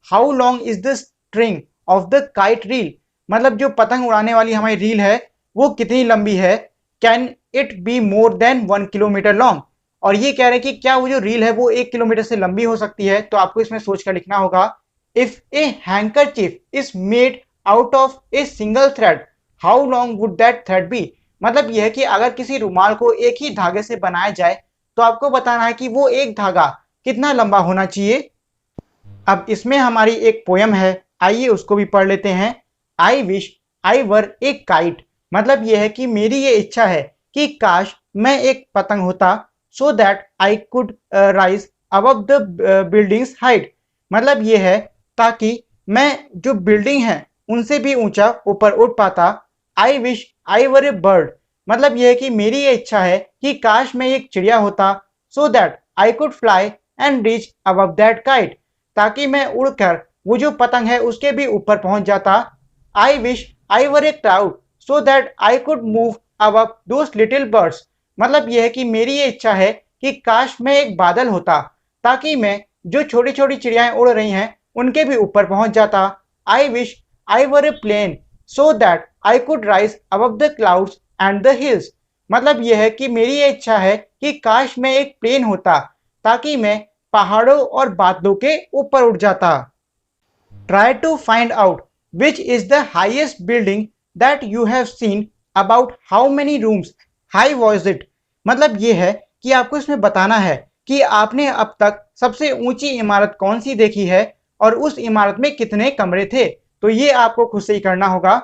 how long is the string of the kite reel, मतलब जो पतंग उड़ाने वाली हमारी रील है वो कितनी लंबी है। Can it be more than 1 kilometre long, और ये कह रहे हैं कि क्या वो जो रील है वो 1 किलोमीटर से लंबी हो सकती है। तो आपको इसमें सोच कर लिखना होगा if a handkerchief is made out of a single thread, how long would that thread be, मतलब यह है कि अगर किसी रुमाल को एक ही धागे से बनाया जाए तो आपको बताना है कि वो एक धागा कितना लंबा होना चाहिए। अब इसमें हमारी एक पोयम है, आइए उसको भी पढ़ लेते हैं। आई wish I were A kite, मतलब यह है कि मेरी ये इच्छा है कि काश मैं एक पतंग होता, सो that I could rise above the buildings height, मतलब यह है ताकि मैं जो बिल्डिंग है उनसे भी ऊंचा ऊपर उठ पाता। आई wish I were A bird, मतलब यह है कि मेरी ये इच्छा है कि काश मैं एक चिड़िया होता, सो that I could fly and reach above that kite, ताकि मैं उड़कर वो जो पतंग है उसके भी ऊपर पहुंच जाता। I wish I were A cloud so that I could move above those little birds, मतलब यह है कि मेरी ये इच्छा है कि काश मैं एक बादल होता ताकि मैं जो छोटी छोटी चिड़ियाएं उड़ रही हैं उनके भी ऊपर पहुंच जाता। I wish I were a plane so that I could rise above the clouds and the hills, मतलब यह है कि मेरी ये इच्छा है कि काश मैं एक प्लेन होता ताकि मैं पहाड़ों और बादलों के ऊपर उठ जाता। Try to find out which is the highest building that you have seen, about how many rooms, high was it, मतलब ये है कि आपको इसमें बताना है कि आपने अब तक सबसे ऊंची इमारत कौन सी देखी है और उस इमारत में कितने कमरे थे। तो ये आपको खुद से ही करना होगा।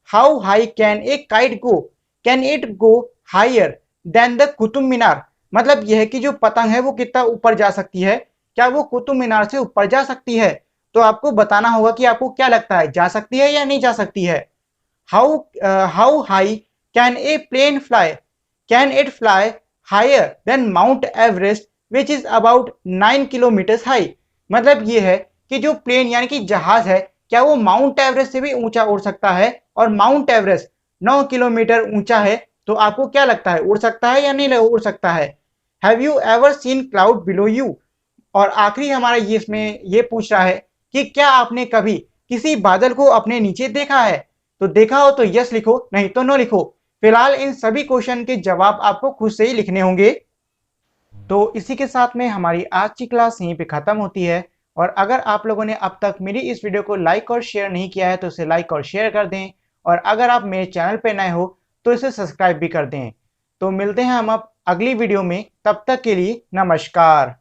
How high can a kite go, can it go higher than the Qutub Minar, मतलब यह है कि जो पतंग है वो कितना ऊपर जा सकती है, क्या वो कुतुब मीनार से ऊपर जा सकती है। तो आपको बताना होगा कि आपको क्या लगता है, जा सकती है या नहीं जा सकती है। How how high can a plane fly, can it fly higher than Mount Everest which is about 9 kilometre high, मतलब ये है कि जो प्लेन यानी कि जहाज है क्या वो माउंट एवरेस्ट से भी ऊंचा उड़ सकता है, और माउंट एवरेस्ट 9 किलोमीटर ऊंचा है। तो आपको क्या लगता है, उड़ सकता है या नहीं उड़ सकता है। Have you ever seen cloud below you, और आखिरी हमारा ये इसमें ये पूछ रहा है कि क्या आपने कभी किसी बादल को अपने नीचे देखा है। तो देखा हो तो यस लिखो, नहीं तो नो लिखो। फिलहाल इन सभी क्वेश्चन के जवाब आपको खुद से ही लिखने होंगे। तो इसी के साथ में हमारी आज की क्लास यहीं पे खत्म होती है। और अगर आप लोगों ने अब तक मेरी इस वीडियो को लाइक और शेयर नहीं किया है तो इसे लाइक और शेयर कर दें, और अगर आप मेरे चैनल पे नए हो तो इसे सब्सक्राइब भी कर दें। तो मिलते हैं हम अब अगली वीडियो में, तब तक के लिए नमस्कार।